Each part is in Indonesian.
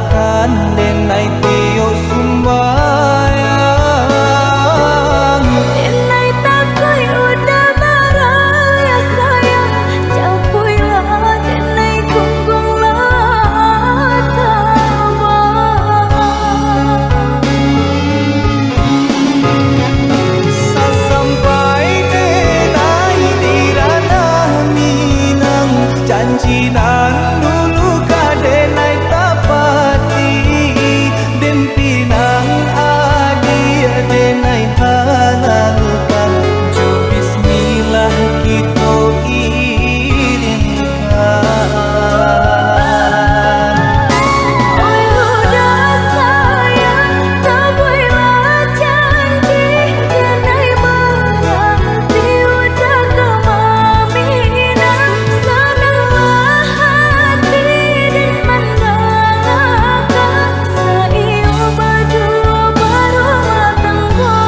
doakan denai tio sumbayang. Denai takoi udah marah ya sayang, jauhilah denai kunggunglah tabang. Sasampai denai di ranah Minang, janji nan dulu kadenai tapati. Den pinang adi denai halalkan, jo bismillah kita irinkan. Oi udah sayang, tabuilah janji, denai menanti udah kemaminang. Senanglah hati dan mengalahkan, seiyo berdua berumah tangga.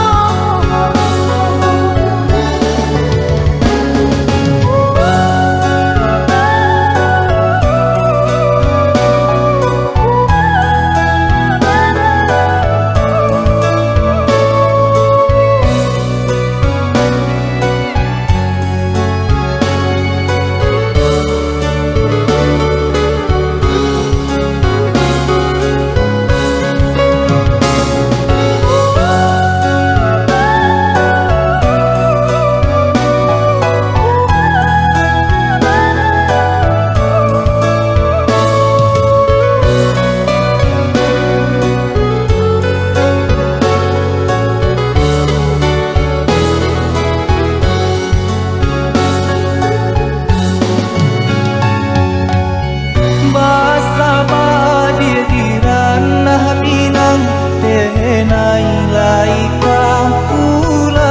Basa badir di ranah Minang, denai laika pulang.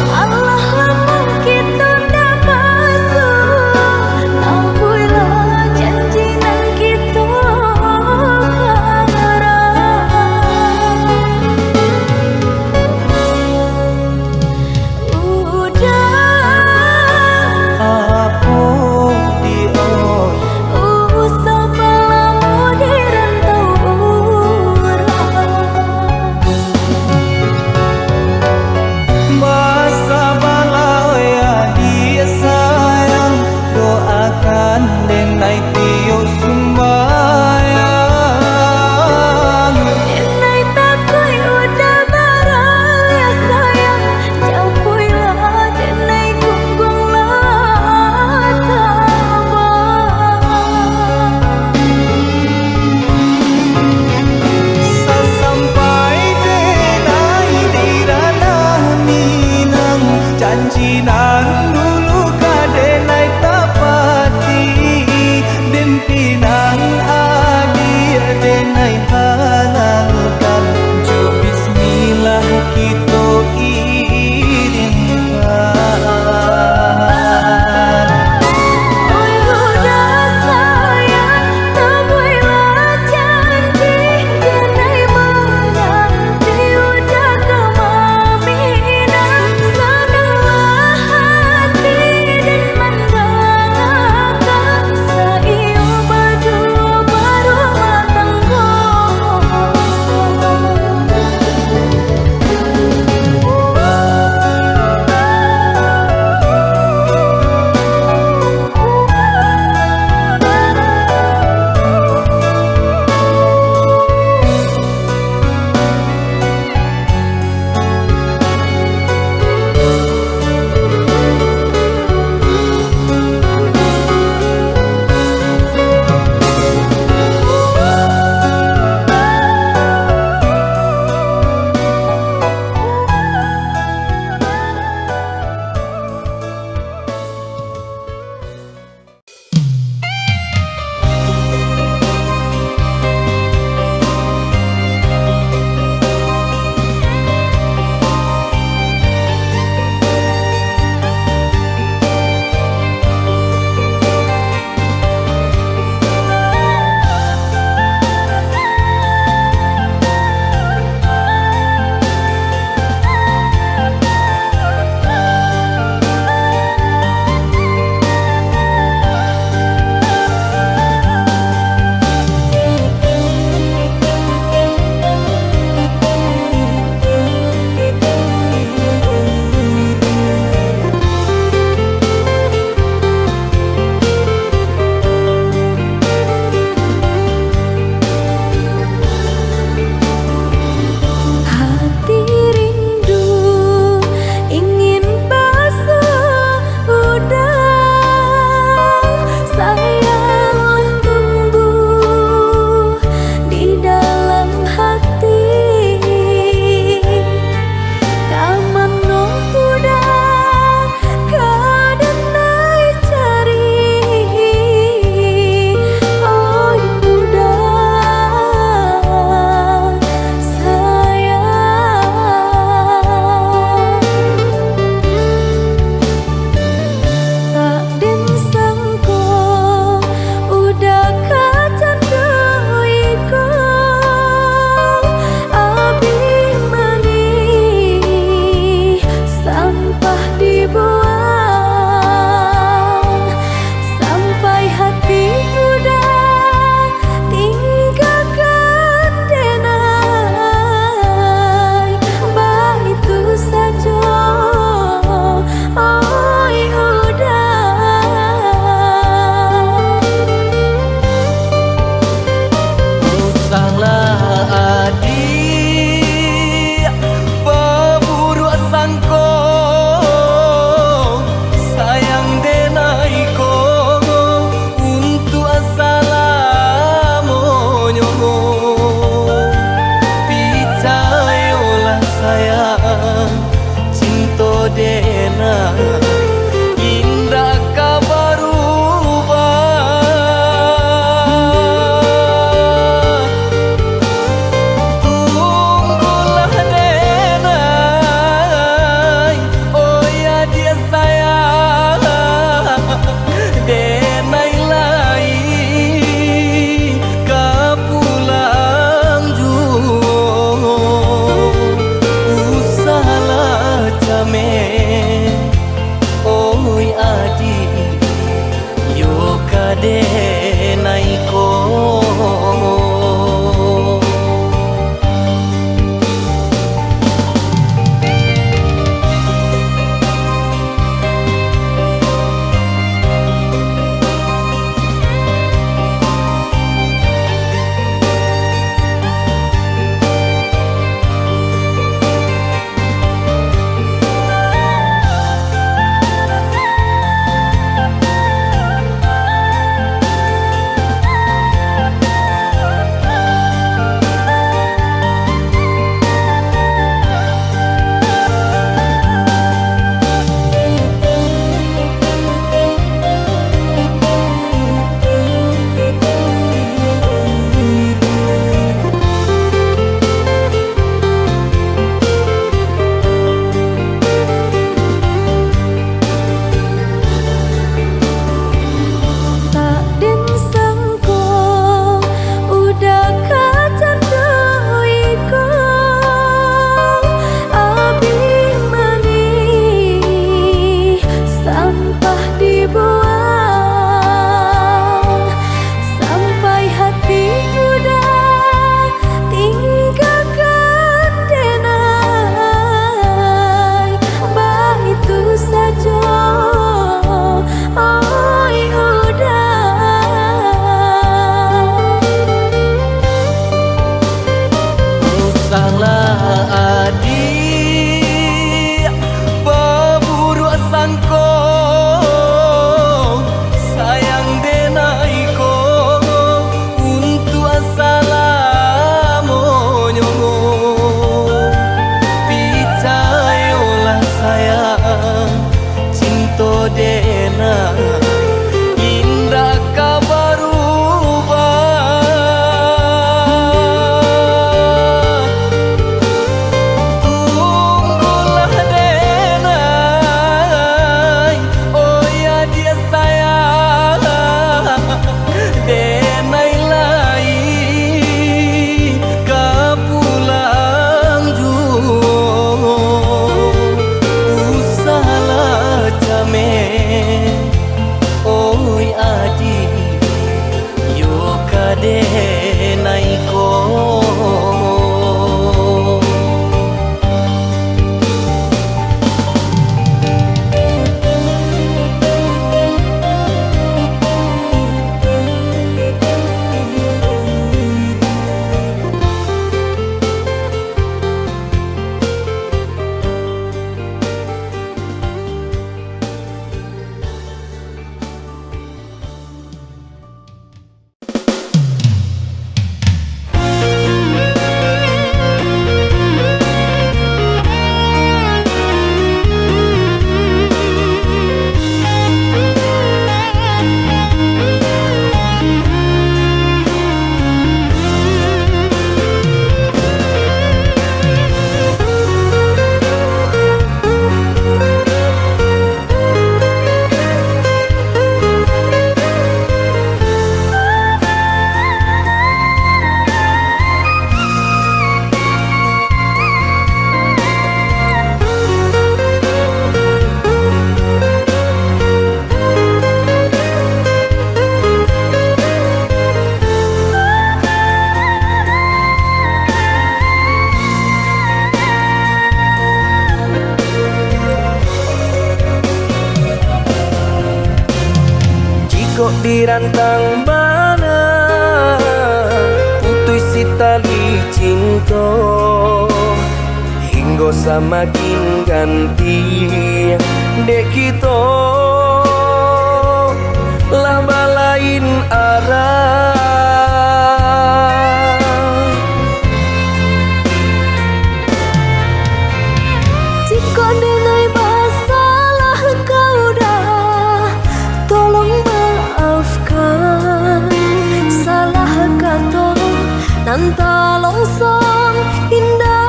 Allah lamang kita ndak masuk, tabuilah janji nan kita Apo dioi usah balamu di rantau urang. Basa balau ya dia sayang, doakan denai tio sumbayang. Denai takoi udah marah ya sayang, jauhilah denai kunggunglah tabang. Sasampai denai di ranah Minang, janji nan dulu kadenai tapati. Den pinang adi denai halalkan, jo bismillah kita irinkan. Oi udah sayang, tabuilah janji, denai menanti udah kemaminang. Senanglah hati dan mengalahkan, seiyo berdua kade naiko. Dirantang mana putus si tali cinta hingga semakin ganti dek kita lah balain arah. Jika denai masalah kau dah, tolong maafkan salah kata nan talongsong indah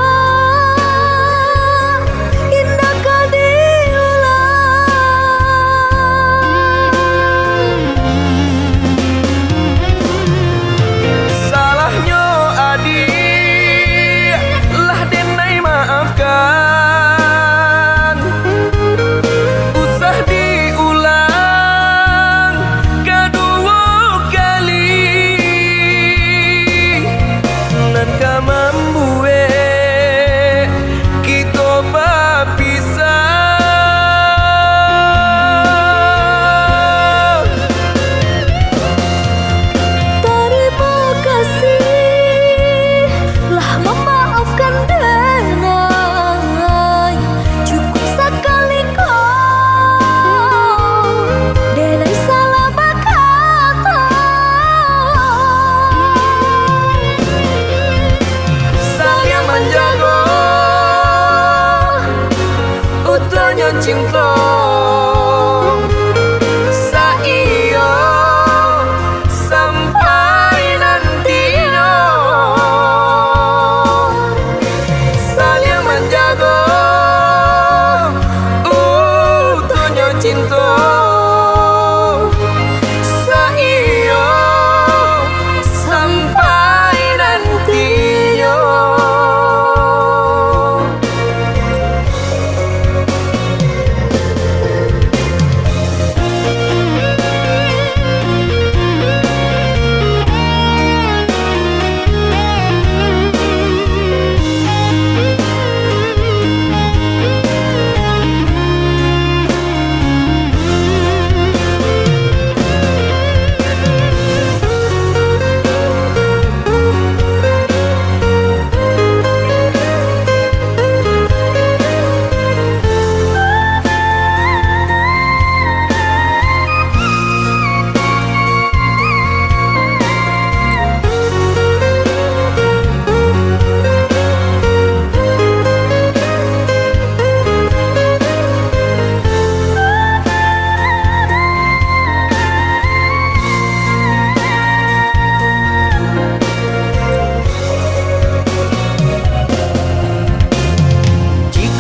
indah kadiulang. Salahnya adik lah denai maafkan, usah diulang kedua kali nan kamambue kita berpisah. Terima kasih lah memaafkan denai, cukup sekali kau denai salah berkata. Saling menjaga utuhnya cinta saiyo sampai nantinya. Saling menjaga utuhnya cinta saiyo sampai nantinya.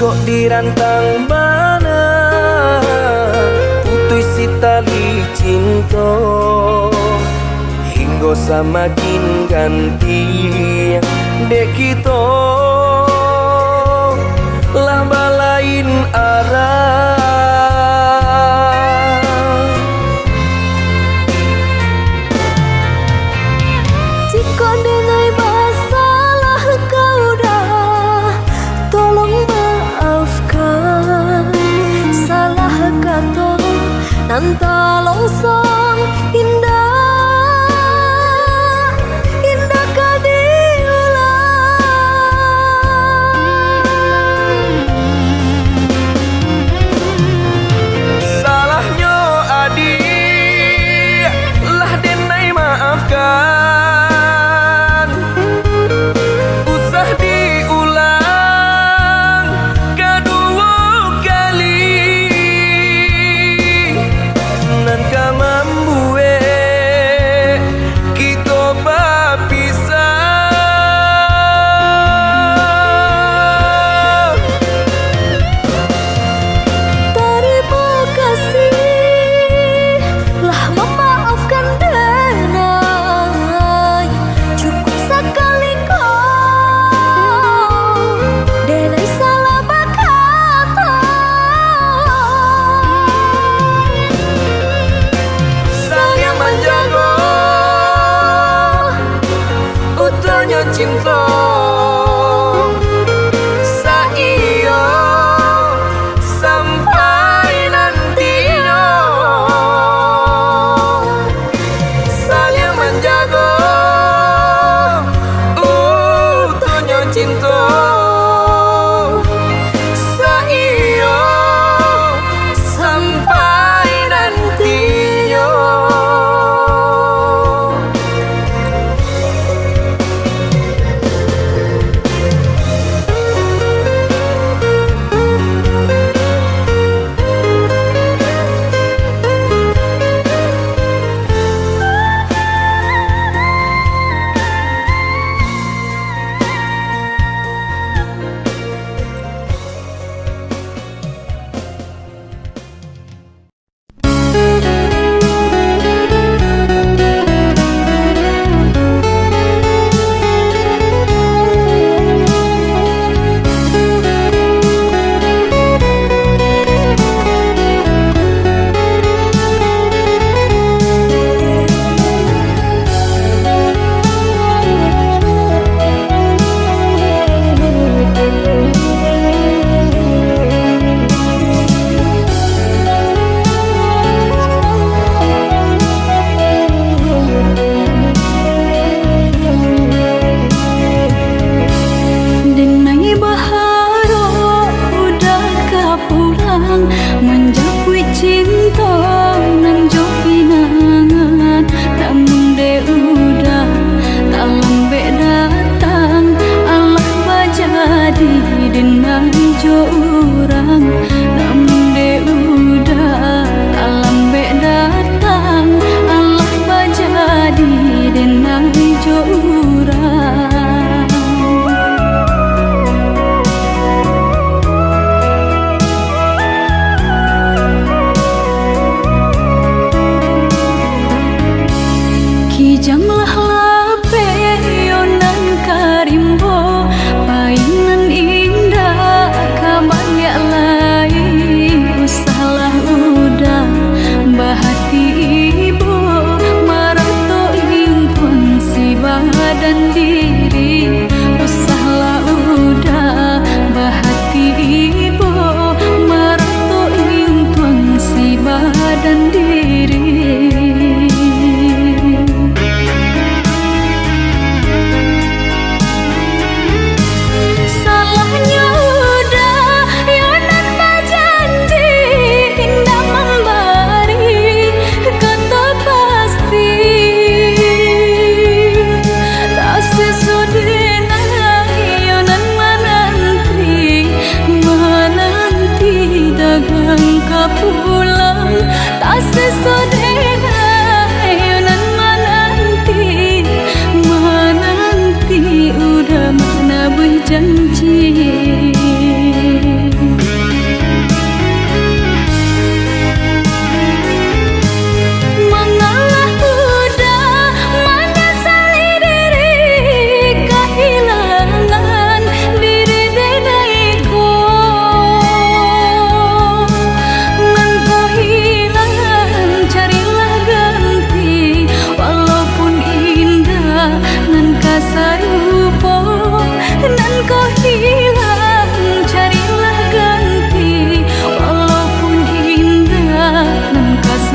Kok dirantang mana putus si tali cinta hingga semakin ganti dek kita lah balain arah. Nanta longsong indah, indah kadiulang. Salahnya adik lah denai maafkan. Usah diulang kedua kali. Nan ka membuat kita berpisah. Terima kasih lah memaafkan denai. Cukup sekali kau denai salah berkata. Sang yang menjaga utuhnya cinta. Saiyo sampai nantinya. Sang yang menjaga utuhnya cinta. Saiyo sampai nantinya. Denai baharo udah kapulang, menjapui cinta nan jo pinangan. Namun de udah tak lambe datang, Allah bajadi denai jo urang. Namun de udah tak lambe datang, Allah bajadi denai jo urang. Kijanglah lape yonan karimbo, painan indah kabanya lain. Usahlah udah bahati ibu, marato impun si badan diri. Usahlah udah bahati ibu, marato impun si badan diri. Salahnya udah yonan berjanji, indah memberi kata pasti. Tak sesudahnya yonan menanti dagang kapulang. Tak sesudahnya yonan menanti udah mana berjanji. Mengalah udah menyesali diri, kehilangan diri denaiku. Nan kau hilang carilah ganti, walaupun indah nan kasarupo. Nan kau hilang carilah ganti, walaupun indah nan kasarupo.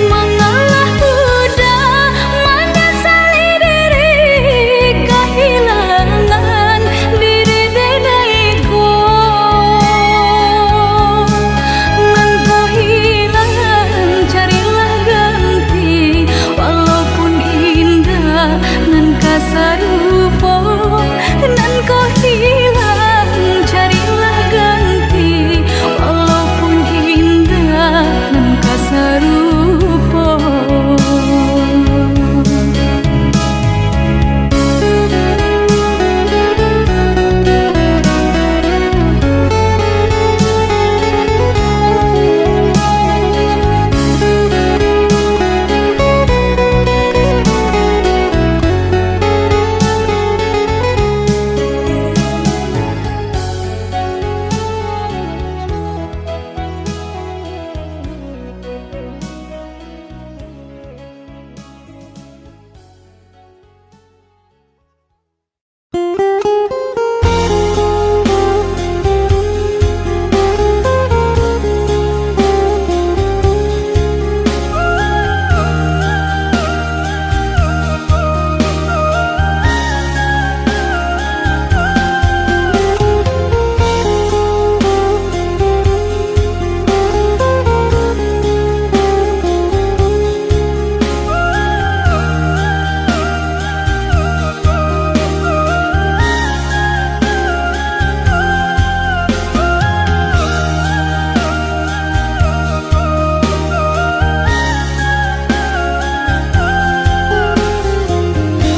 Mengalah udah menyesali diri kehilangan diri denaiku. Nan kau hilang carilah ganti, walaupun indah nan kasarupo. Nan kau hilang carilah ganti, walaupun indah nan kasarupo.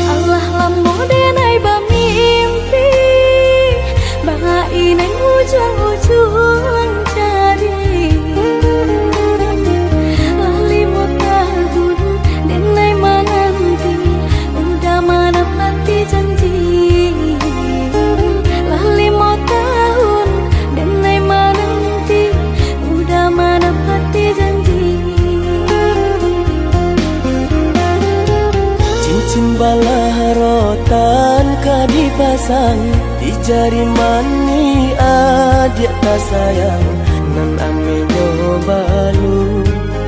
Allah lamu denai bamimpi, bahain ujung-ujung cari. Lali mau tahun denai menanti, udah menepati janji. Lali mau tahun denai menanti, udah menepati janji. Cincin balah rotan ka dipasang di jari mani adik tak sayang. Nan ame balu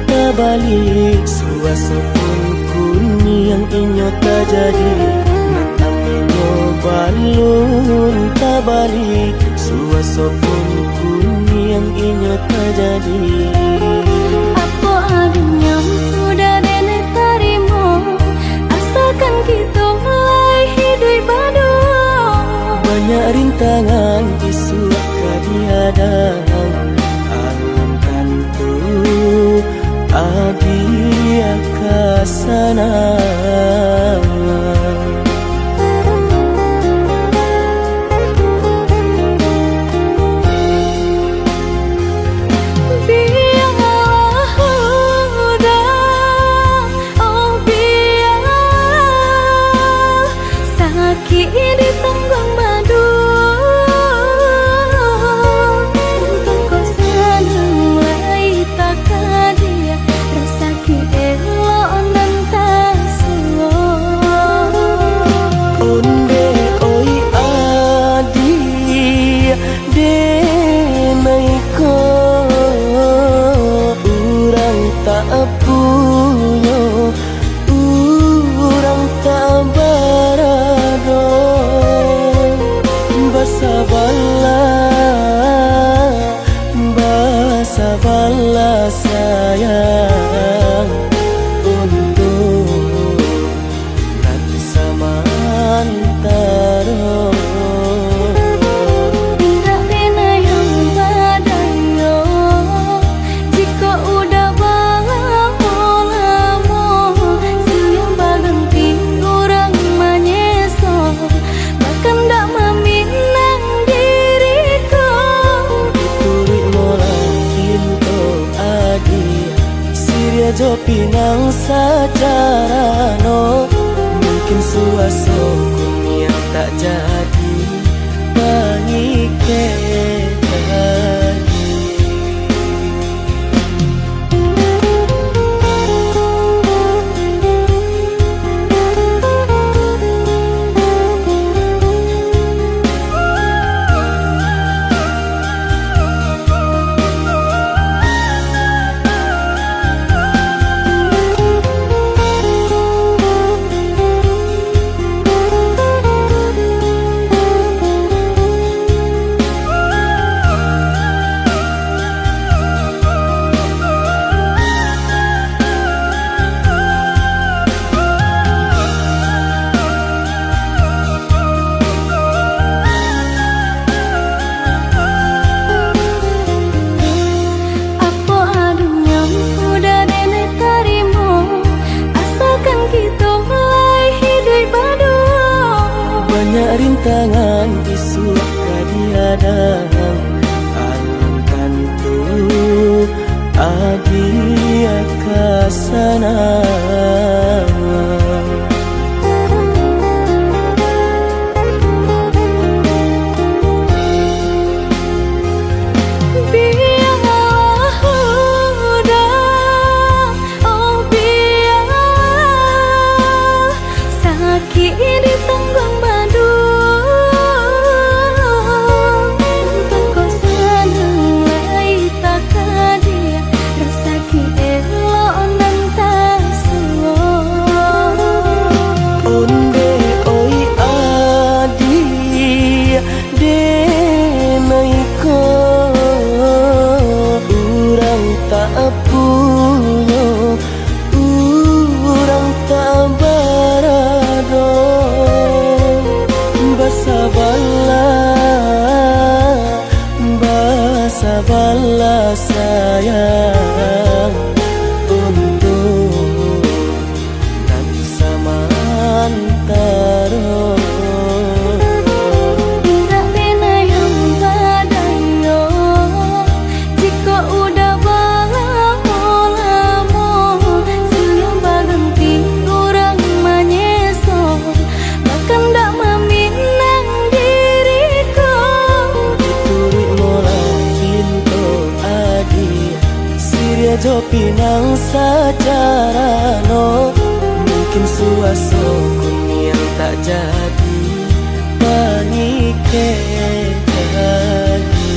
tak balik suasa pun kuni yang inyo tak jadi. Nan ame balu tak balik suasa pun kuni yang inyo tak jadi. Apa adanya udah nenek tarimo, asalkan kita mulai hidup baru. Banyak rintangan isu kadiadang, alam tentu adi akasana. Biarlah udah, oh biar sakit di tunggang madu. Untung kau senang lai tak dia, rasa ki elok nan tak suo. Onde oi adi denaiko urang tak punya, urang tak barado. Basa bala sayang untuk nanti samantara. Tidak pernah yang badayo, jika udah lamo siang baganti orang menyeso, bahkan tak meminang diriku. Turik molang pinto adi Siria jo pinang sajarano. Mungkin suaso yang tak jadi pangiketan. kadang alam tentu adia kasana. Bala sayang untuk nanti samantara. Tak pena yang badayo jika udah lamo siang baganti kurang menyeso bahkan tak meminang diriku. Turik mola pinto adi Siria jo pinang secara no. Mungkin suaso yang tak jadi panike lagi.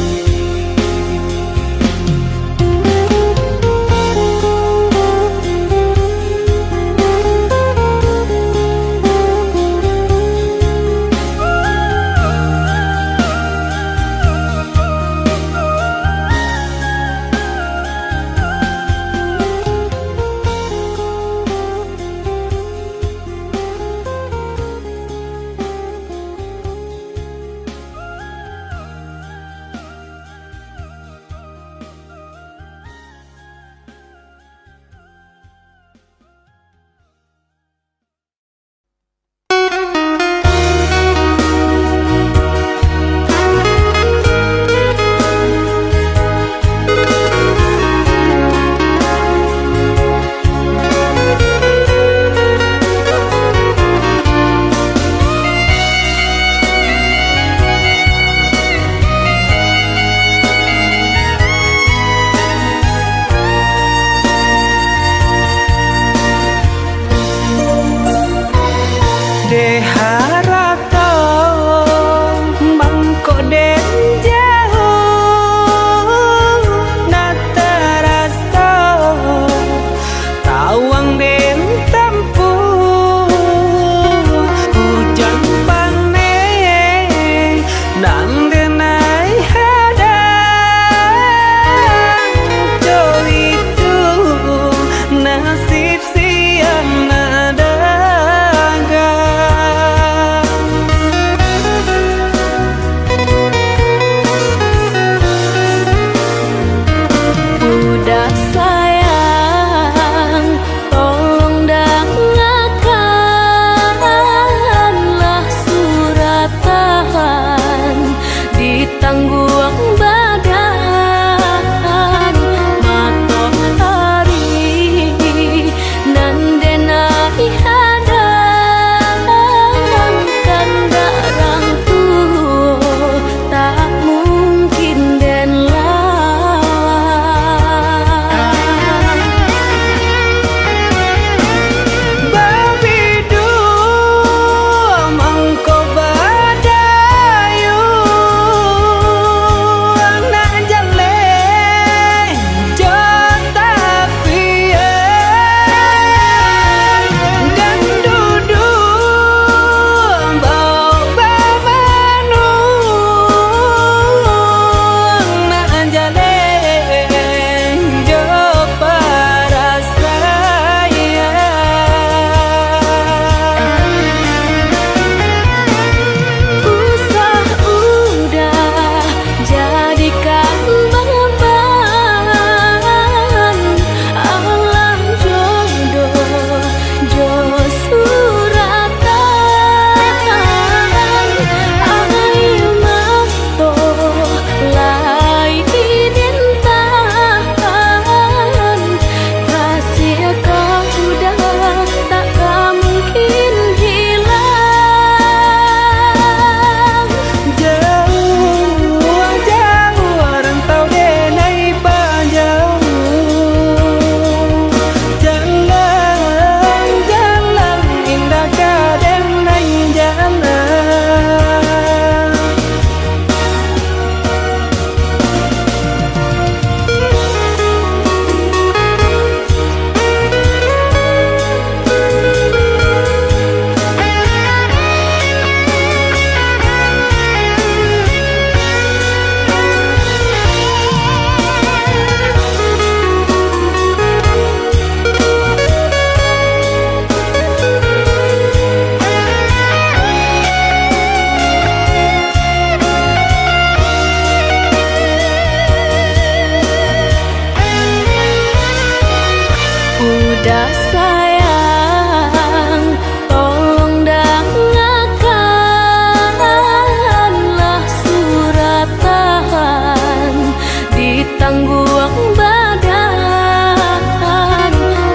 dah sayang, tolong dengarkanlah surat tahan di tangguang badan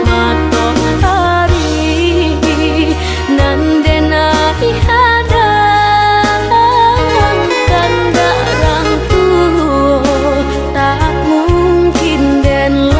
matahari nan denai hadang kanda rangku tak mungkin den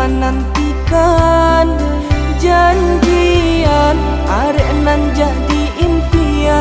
menantikan janjian arek nan jadi impian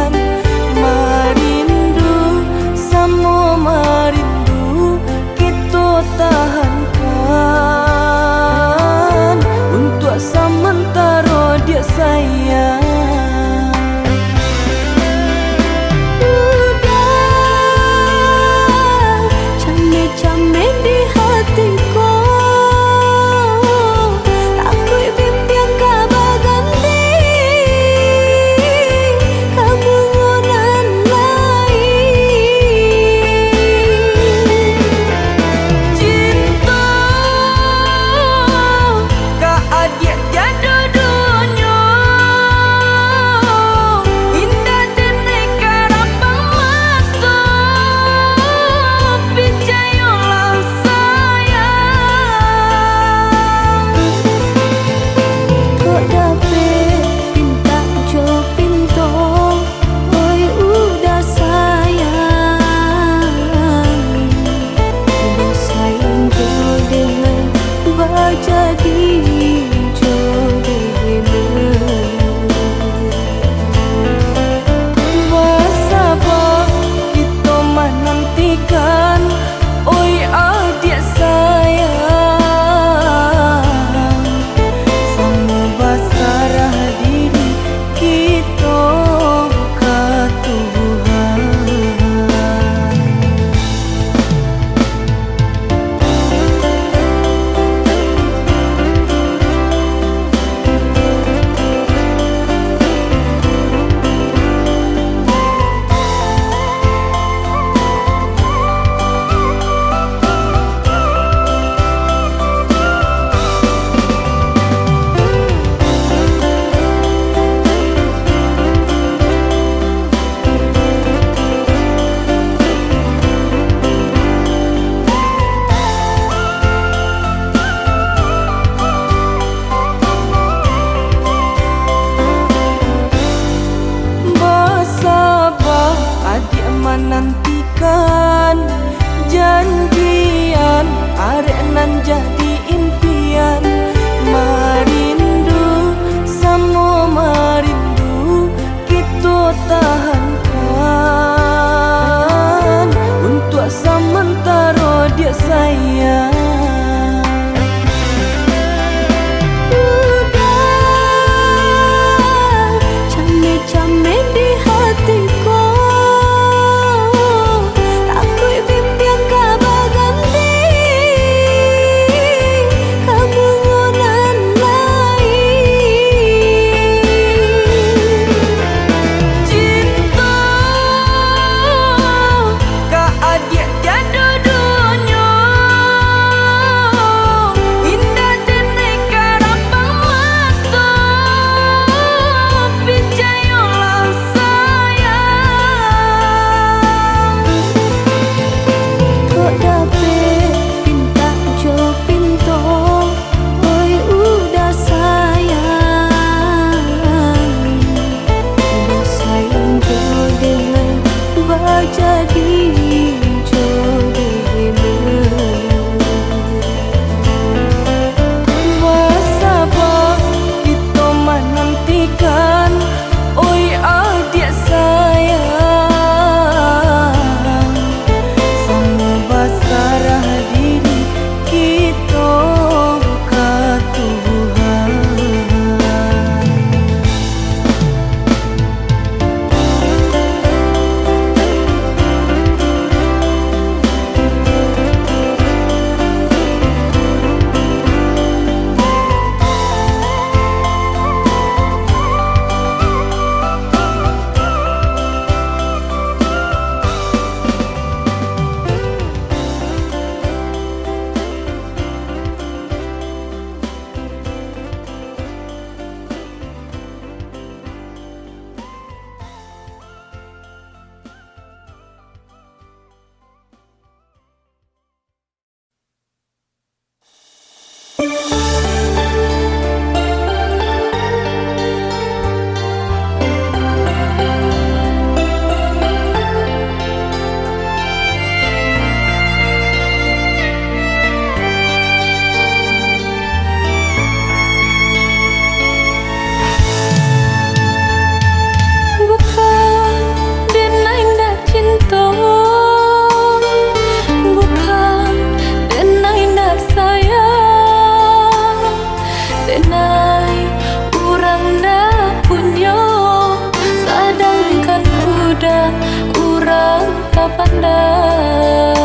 pandai.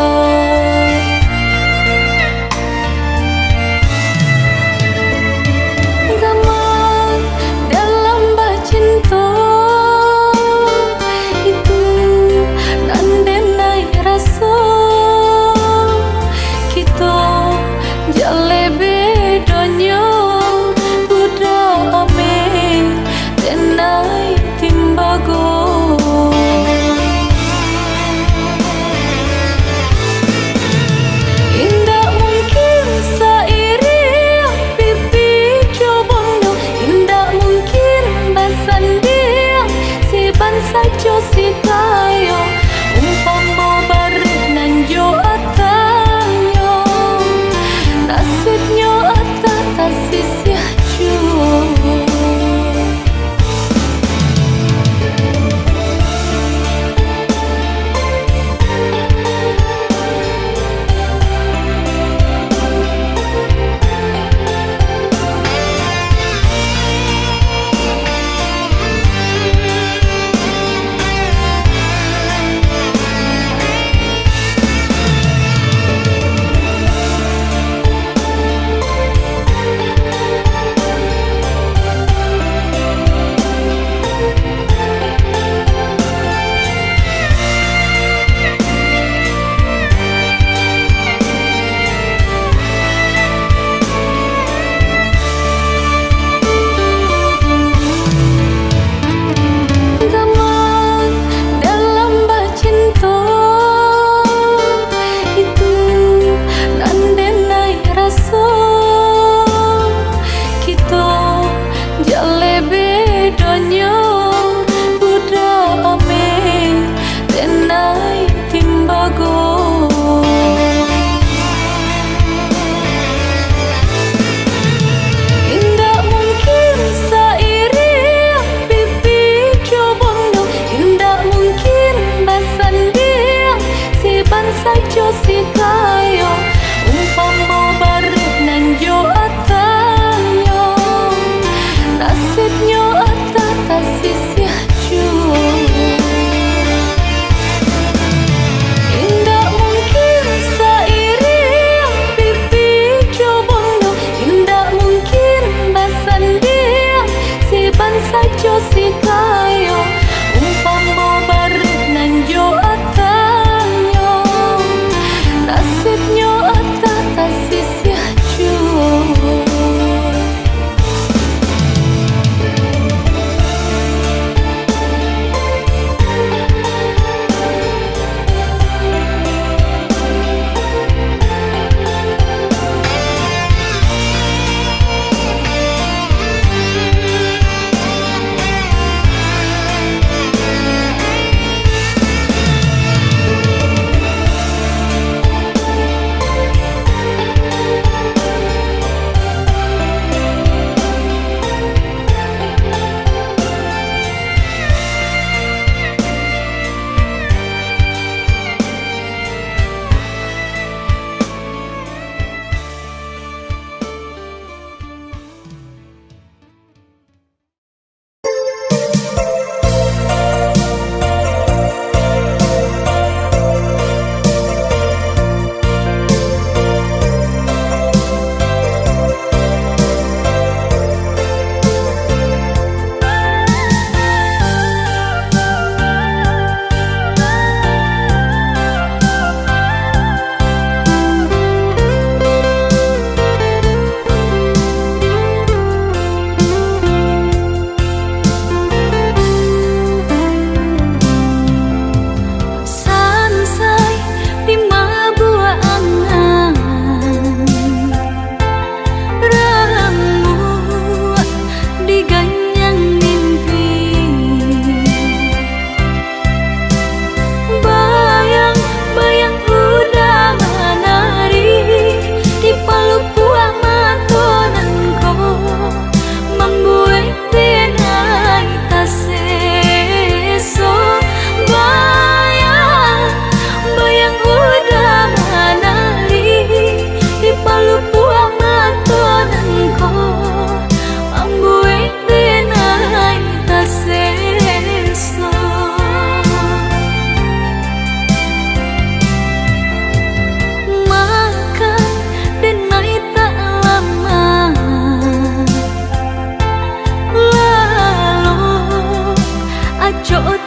Gaman dalam bacinta itu nandenai rasa kita jale bedanya budak ame denai timbago. Indah mungkin sairi pipi cobondo, indah mungkin basandia si bansa jo si kayo umpama bareng nan jo atanyo nasibnya atata sisia jo. Sajo si kayo umpama bareng nan jo atanyo nasibnya atata sisia jo. Indah mungkin sairi pipi cobondo, indah mungkin basandia si bansa jo si kayo umpama bareng nan jo atanyo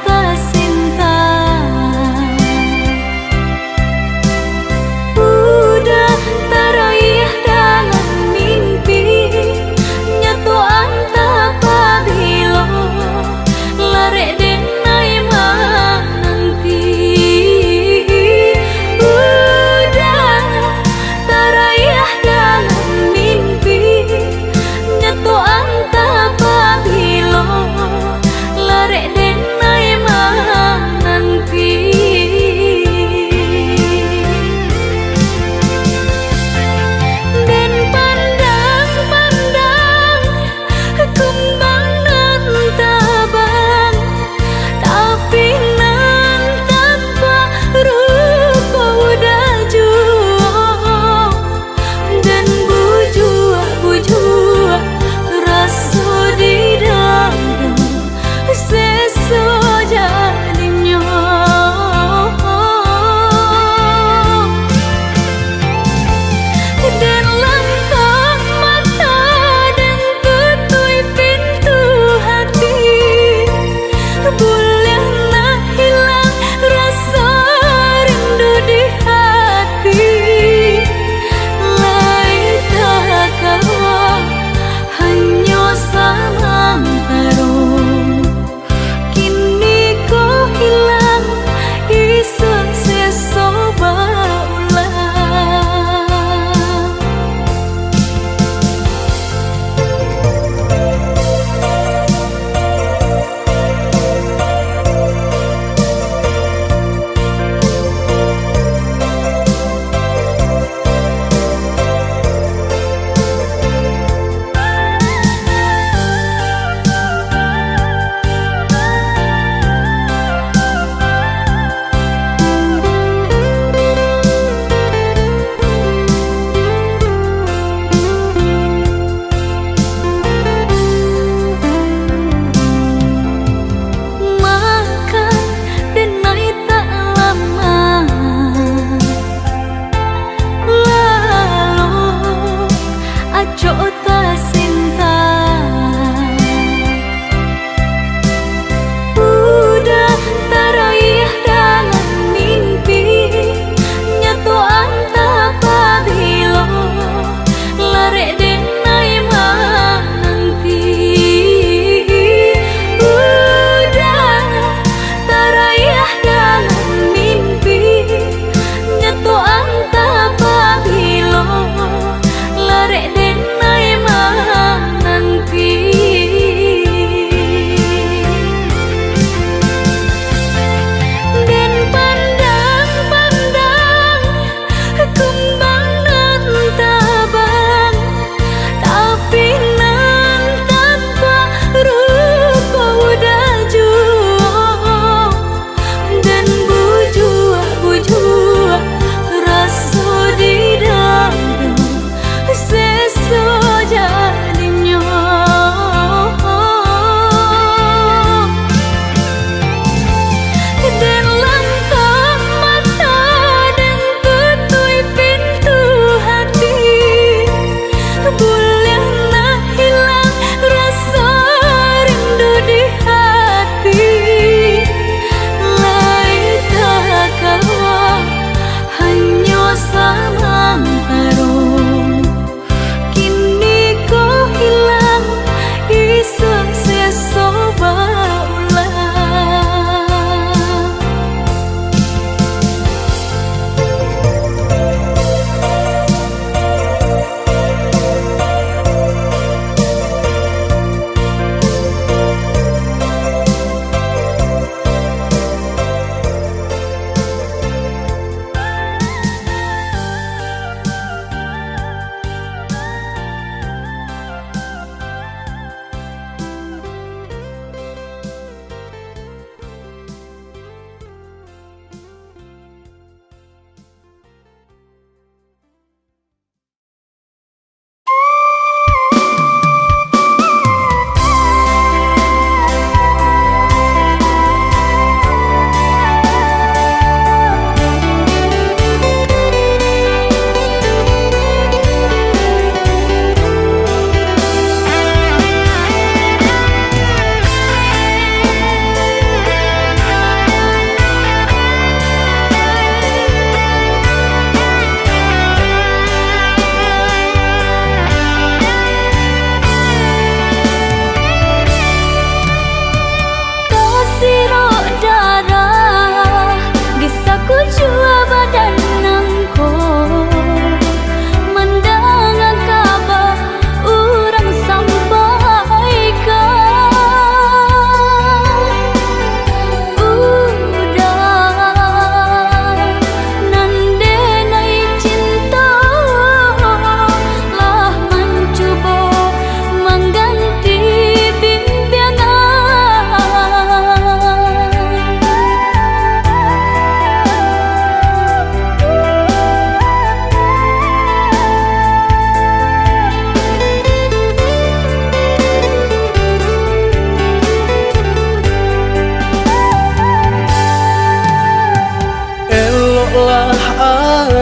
tak cinta. Udah teraih dalam mimpi, nyatu anta pabilo larek denai nanti. Udah teraih dalam mimpi, nyatu anta pabilo larek denai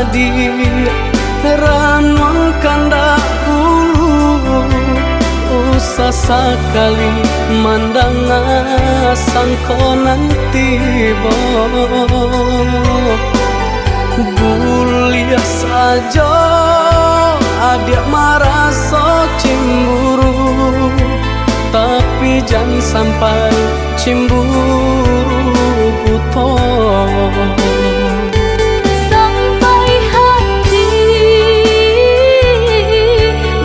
adi ranwang kanda ulu usah sekali mandang sangkonan tiba buliah saja adik merasa cemburu tapi jangan sampai cemburu buta sampai hati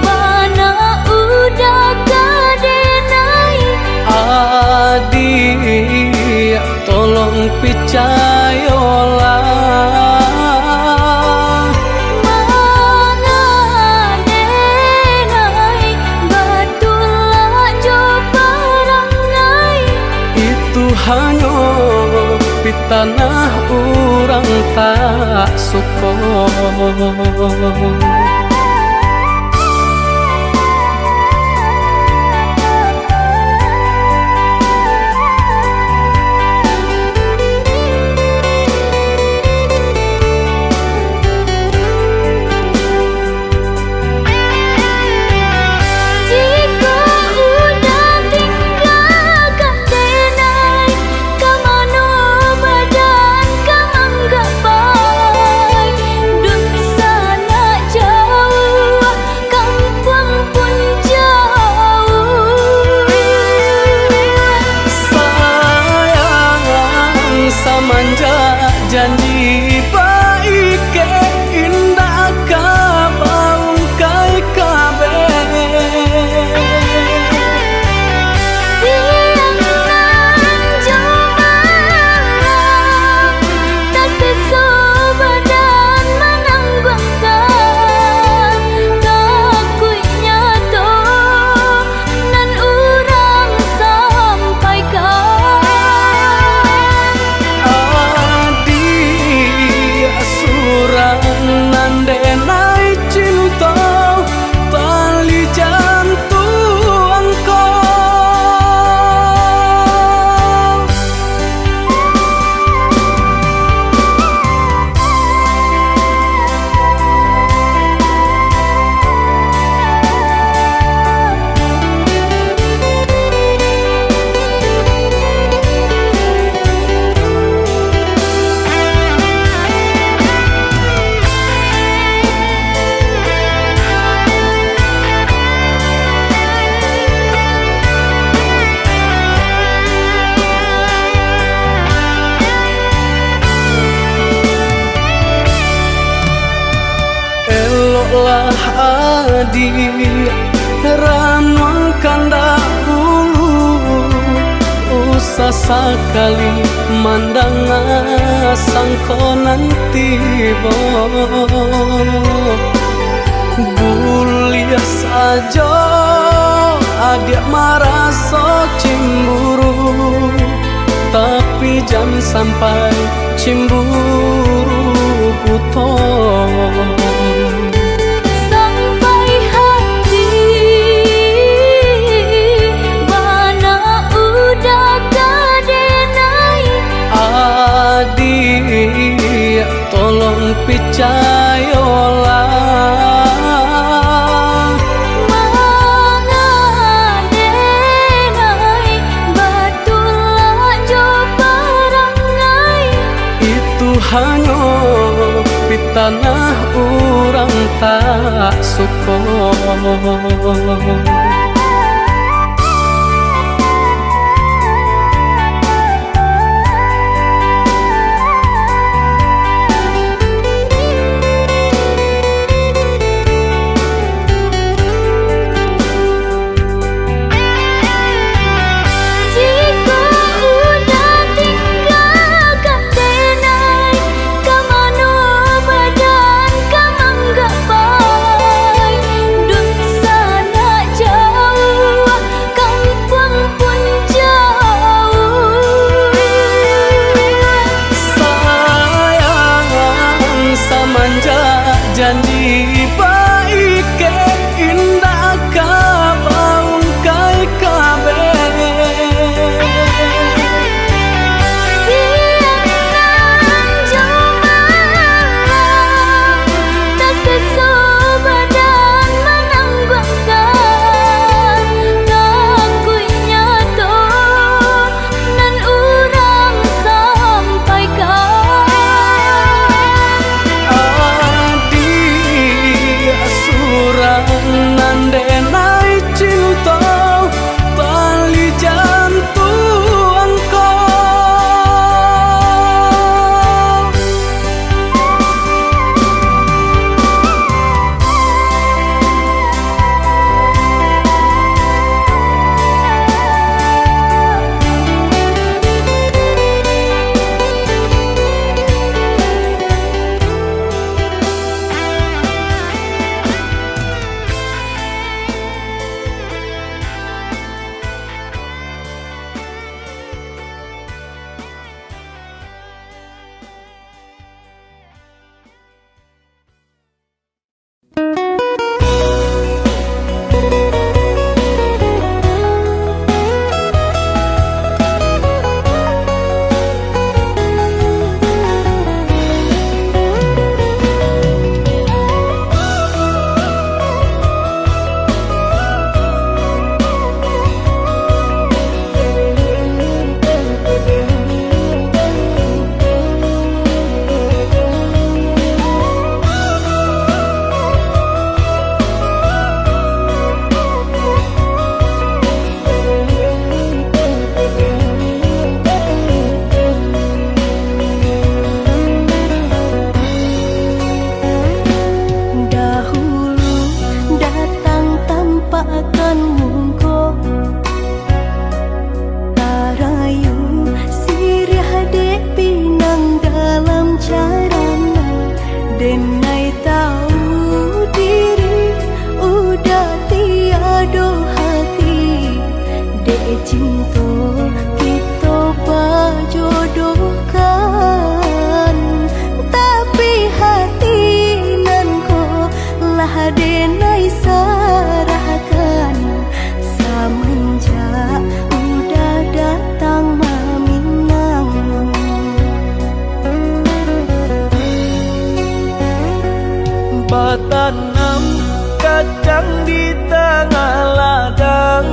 mana udah kadenai adik tolong percayalah hanya di tanah orang tak suka. Janji baik ke indah kabaung kai kabe siang nan jumalang tak sesubadan menanggungkan kakunya to nan urang sampaikan nandenai cinta tali jantuangku lah adik ranwang kanda ulu usah sekali mandang sangkonan tiba buliah saja adik merasa cemburu tapi jangan sampai cemburu buta adik tolong percayalah mangadenai batulah jo parangai itu hanya di tanah orang tak suka. Jauh kacang di tengah ladang.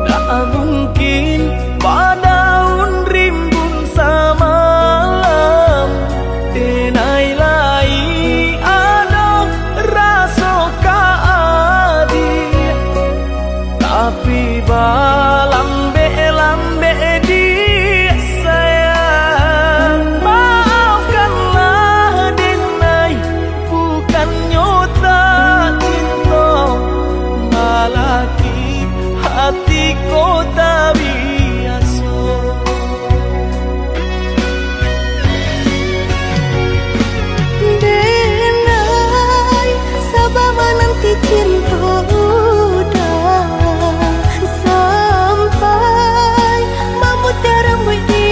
Tak mungkin padaun rimbun samalam. Denai lai ada rasa kaadi, tapi lambe dia sayang. Maafkanlah Denai, bukan nyota cinta, malaki hatiku tak biasa. Denai, sabar menanti cinta udah sampai memutih rambut di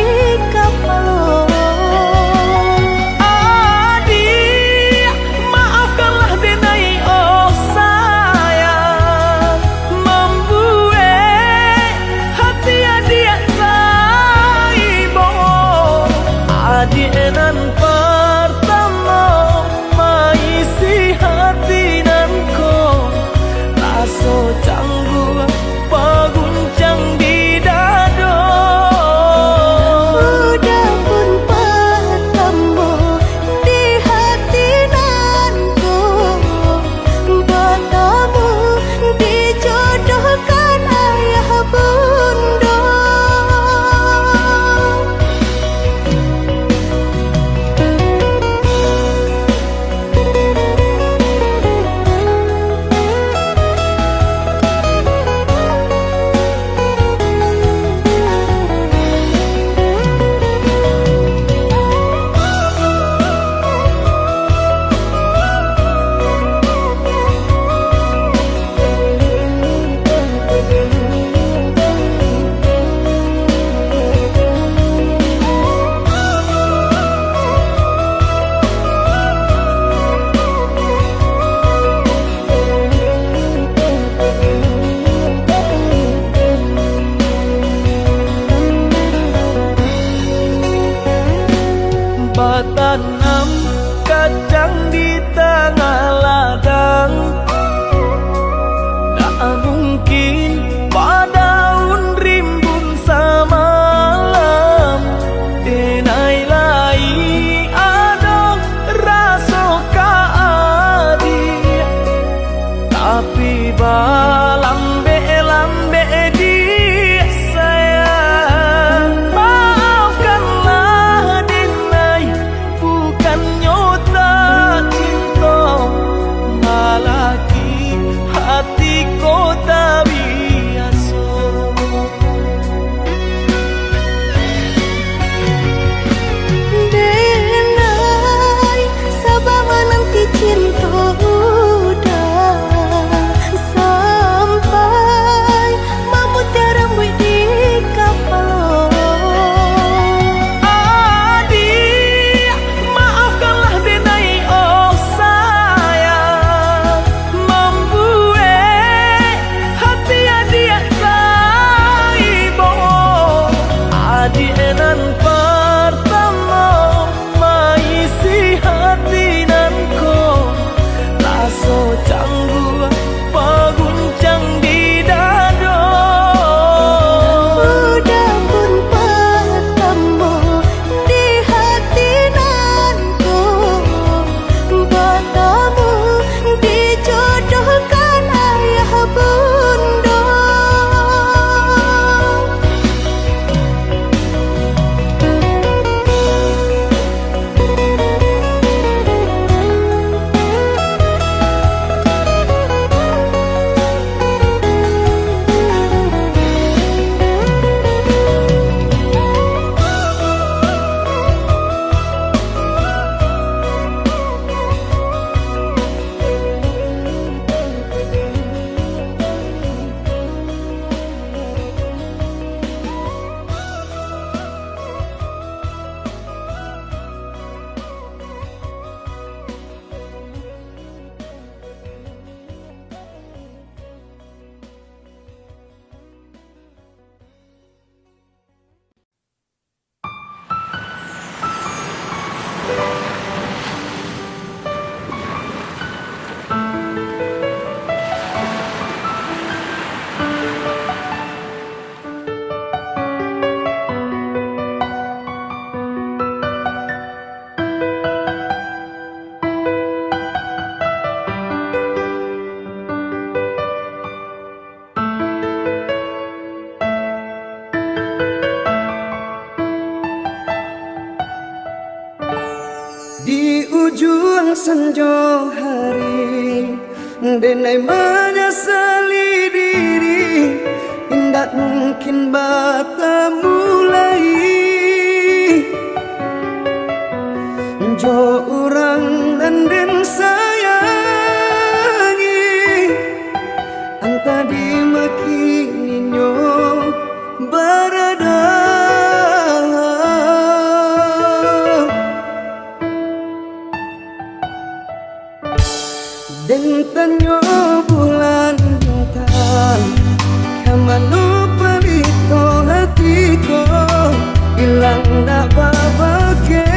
kapal. Adik, maafkanlah Denai, oh sayang, membuat hati adik taibo. Adik nan pertama maisi hati nanko, rasa canggung paguncang di dado. Udah pun pertemu di hati nanku, bertemu dijodohkan ayah bunda. Tanam kacang di tengah ladang. Tak mungkin padaun rimbun samalam. Denai lai ada rasa kaadi, tapi lambe dia sayang. Maafkanlah Denai, bukan nyota cinta, malaki hatiku tak biasa. Denai, sabar menanti cinta udah sampai memutih rambut di kapal. Adik, maafkanlah Denai, oh sayang, membuat hati adik taibo. Adik nan pertama maisi hati nanko, rasa canggung paguncang di dado. Udah pun bertemu di hati nanku, bertemu dijodohkan ayah bunda. ujung senja hari, denai menyesali diri, tidak mungkin bata mulai. Jo orang dan den sayangi, anta di makininyo berada. Den tanyo bulan bintang, kamano palito hatiku, ilang na babake.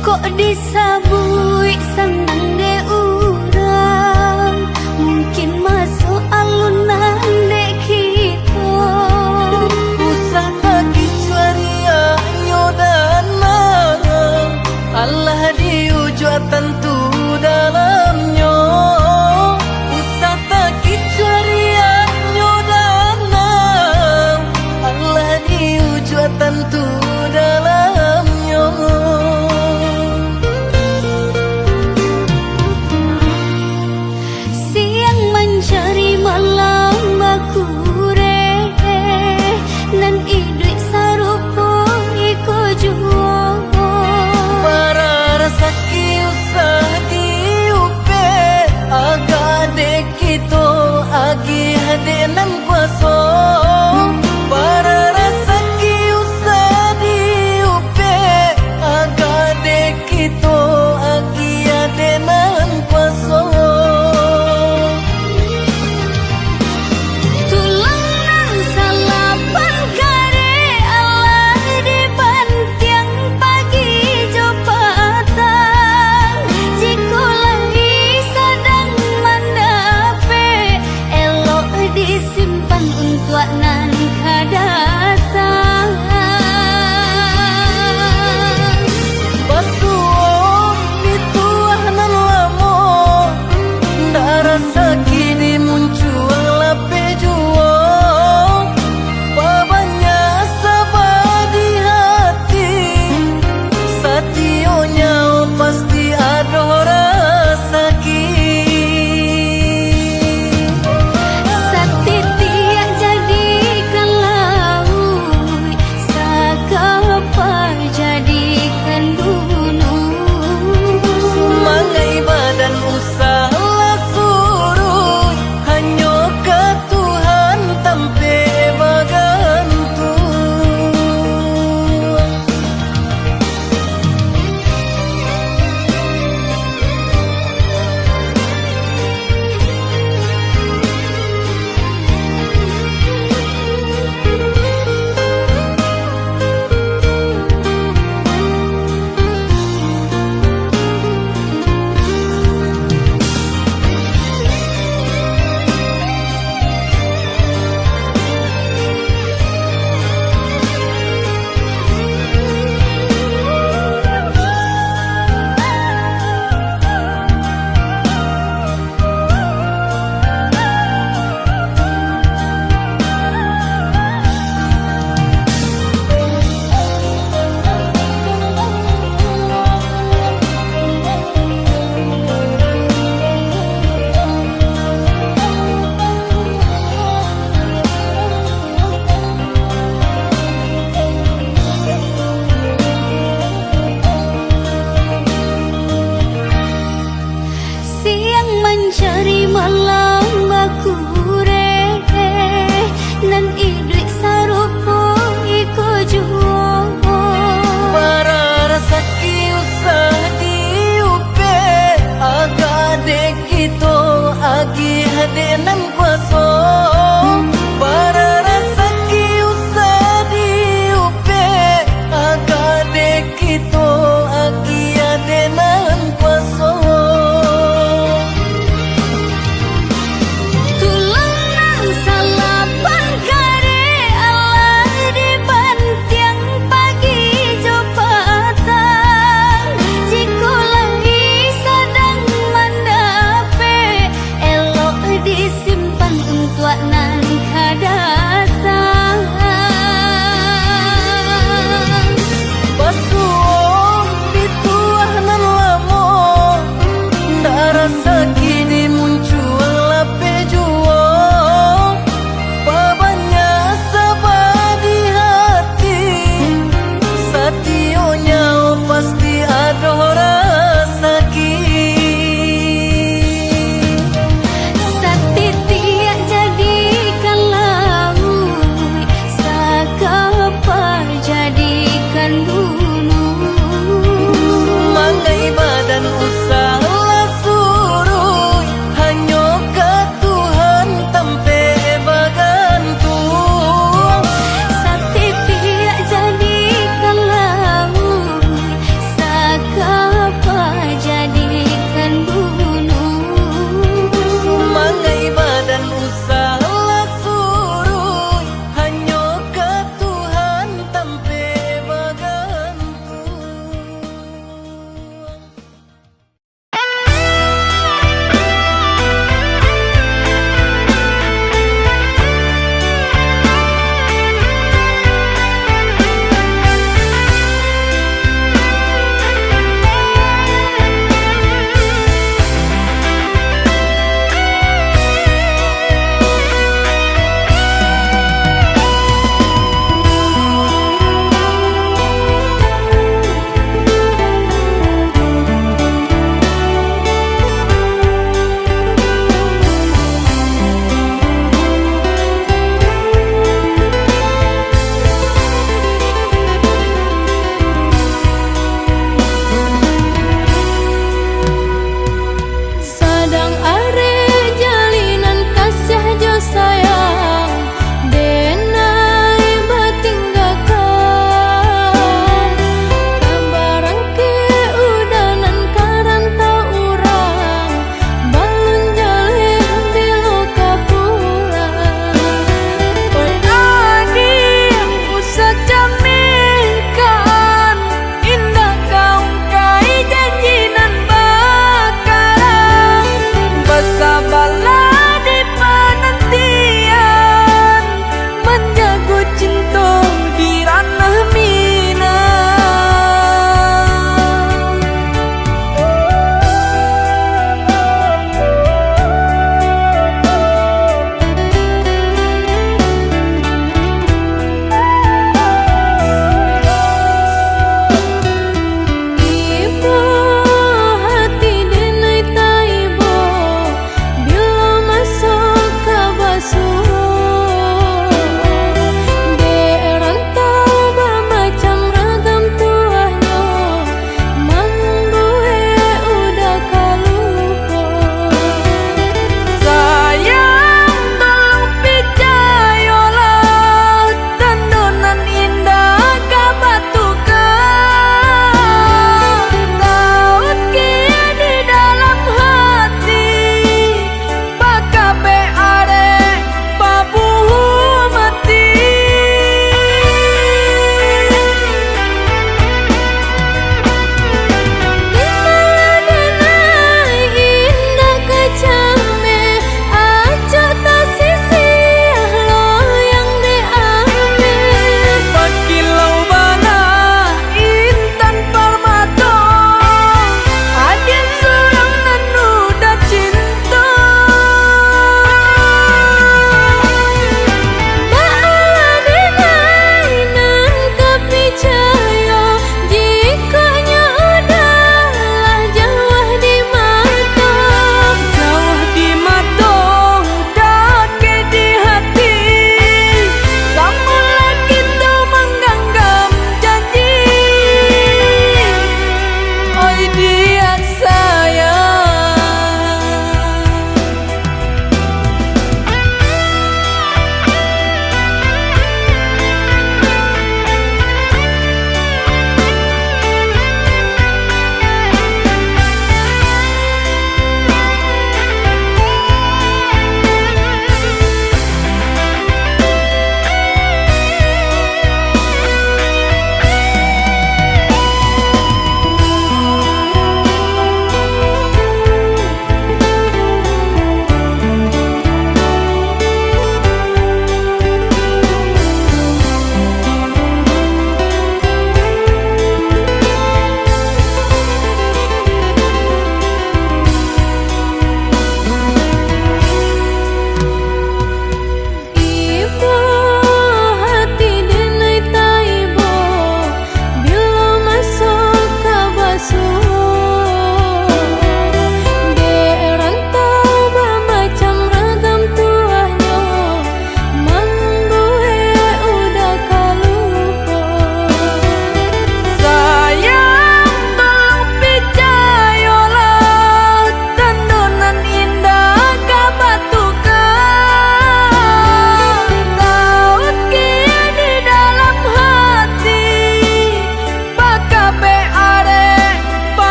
Kok disabui senang de urang, mungkin masuk alunan de kita. Usah lagi ceria nyodana, Allah diujua tentu dalamnya. Usah lagi ceria nyodana, Allah diujua tentu dalamnya.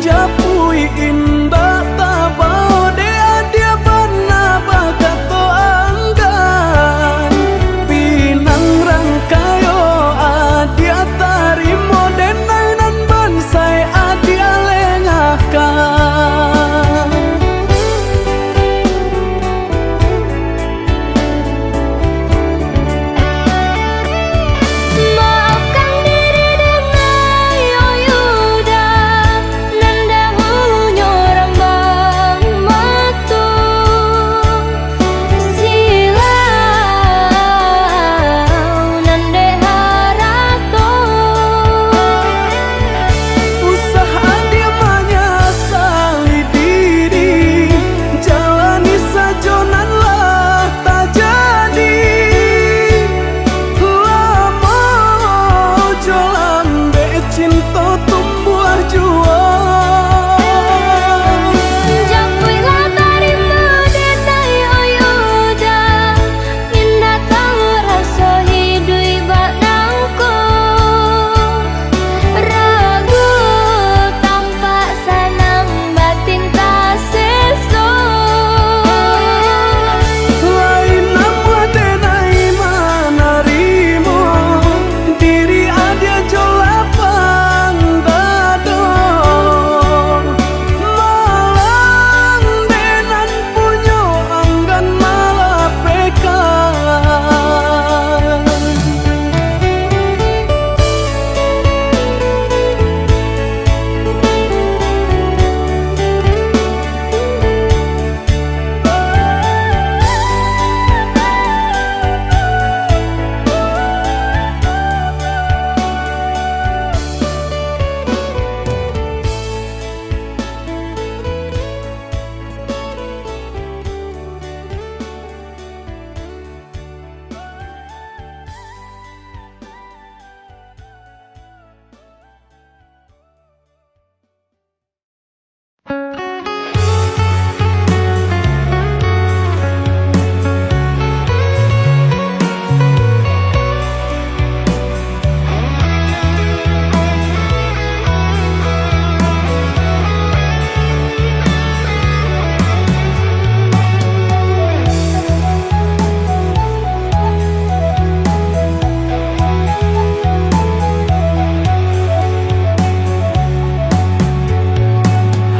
japui indah tabao de adia bana bagato anggan pinang rangkayo adia tarimo denainan bansai adia lengakan. Maafkan diri dengan yoyuda nanda hunyorang bang matu silau nande harato Usaha dia menyesali diri jalani sajonanlah tak jadi lama jalan be cinta tumbuh juang. Japuilah tarima denai oyuda indah tahu rasa hidui baknangku ragu tampak sanang batin tak seso Lain nama denai manarimo diri adia jolapang dado malang denan punyo anggan malapekan.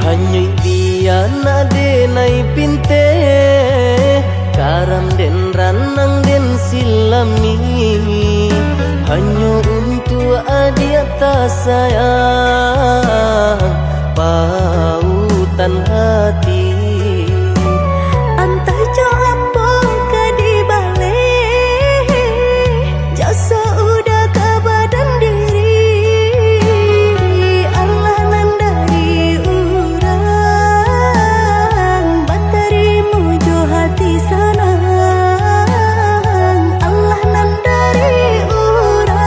Hanyui biana denai pinte karam den ranang den silami hanya untuk adia tak sayang pautan hati Antah jo apa ke di balik jasa udah ke badan diri Allah nandari urang batarimu jo hati sanang Allah nandari urang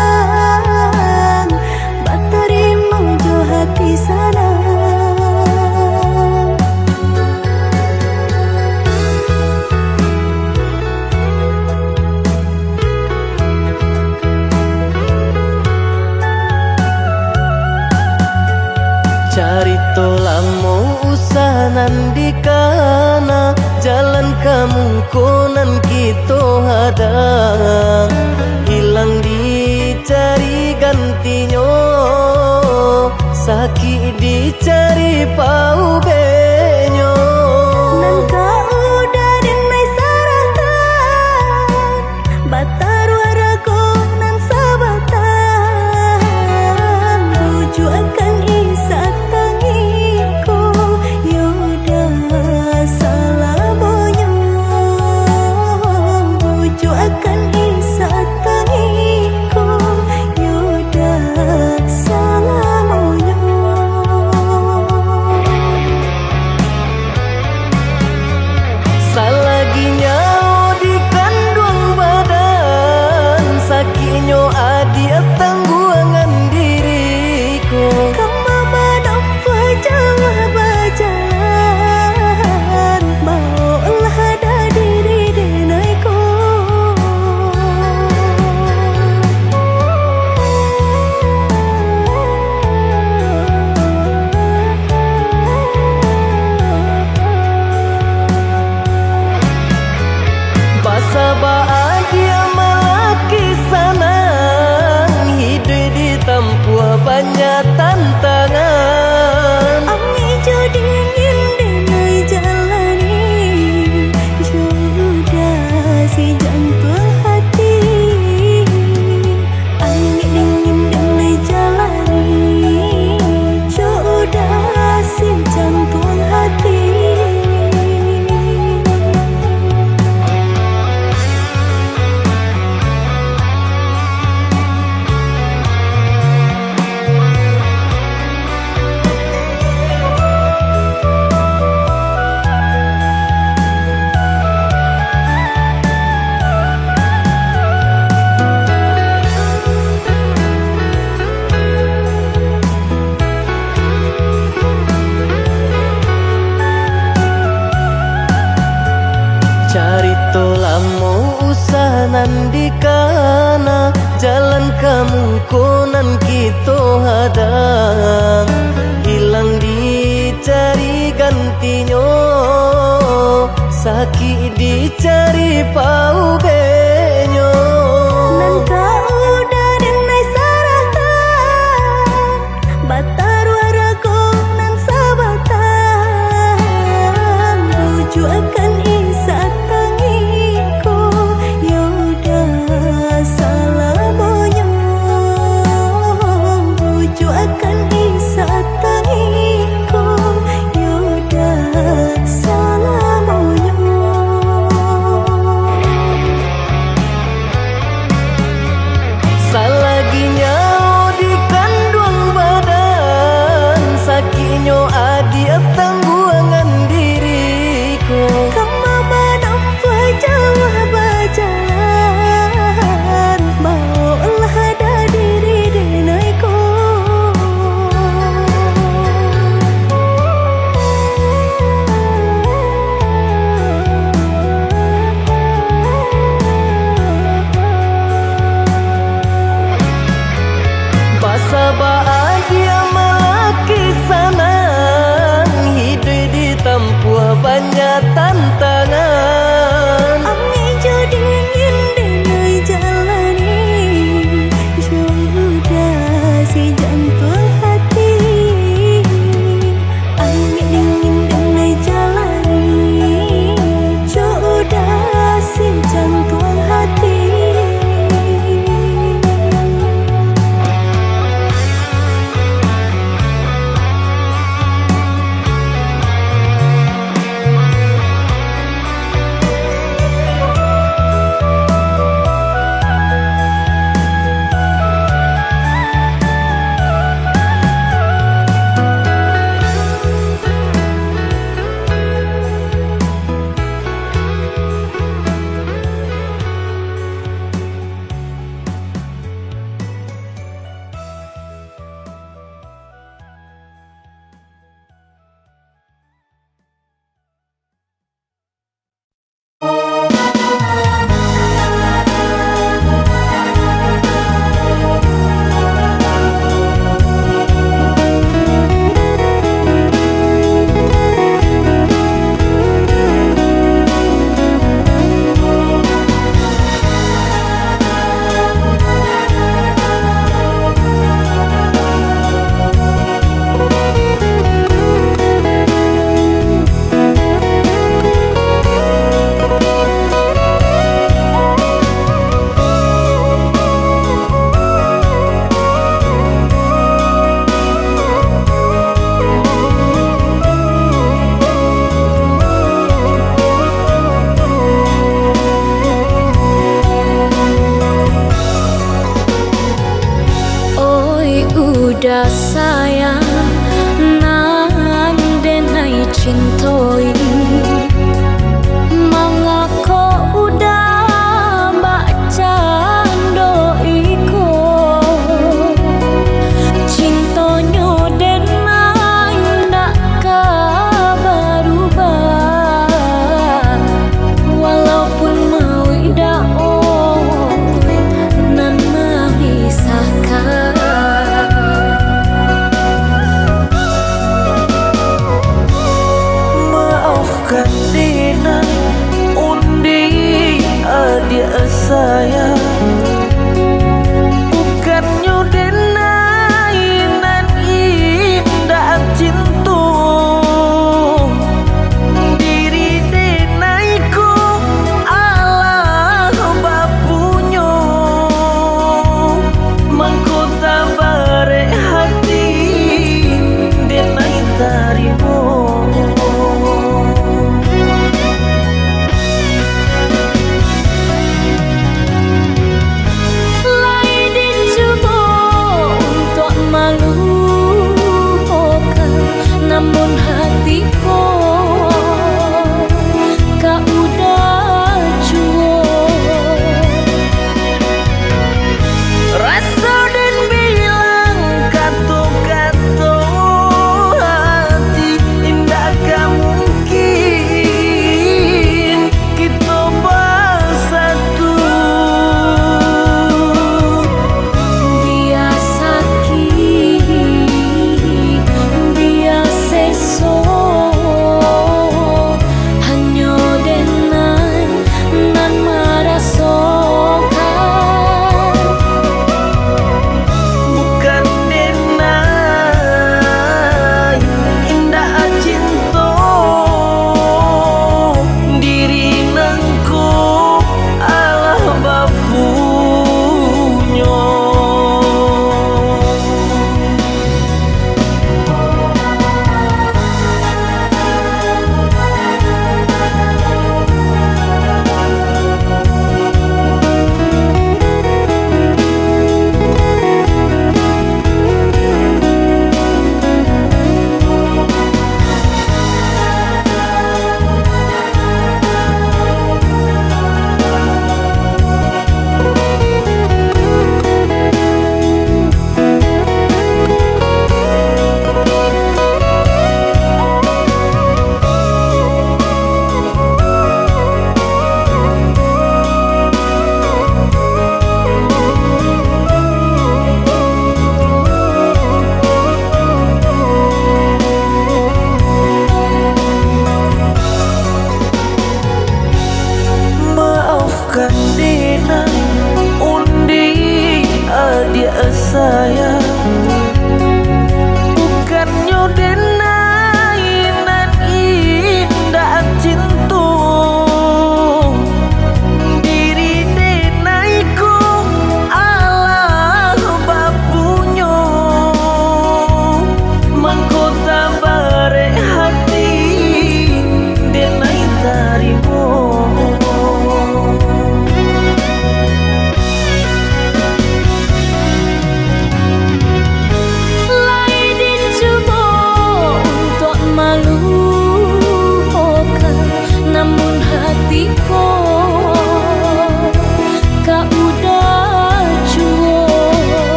batarimu jo hati sanang cari tolang mau usahanan di kana jalan kamu konan kita hadang hilang dicari gantinya sakit dicari pau benyo Nangka udah denai saratan batar warago nan sabatan buju akan isa tangiku yoda salah boyo buju akan isa nandikana jalan kamu konan kita hadang hilang dicari gantinya sakit dicari pau benyo nan kau udah denai saratan batar waraku nan sabatan buju akan isa tangiku yaudah salah boyo buju akan isa tangiku yaudah salah boyo. Salaginya di kandung badan sakitnya adia tangguangan diriku Kamu menampak jauh berjalan Bawalah ada diri denaiku Basa bahagia melaki sanan hidup ditempuh banyak tantangan Angin jo dingin denai jalani Jodoh si jantung hati Angin dingin denai jalani Jodoh si jantung hati Udah sayang nan denai cintoi Mangako udah baca doiku Cintonyo denai ndak berubah Walaupun mau dao nan memisahkan Maafkan sayang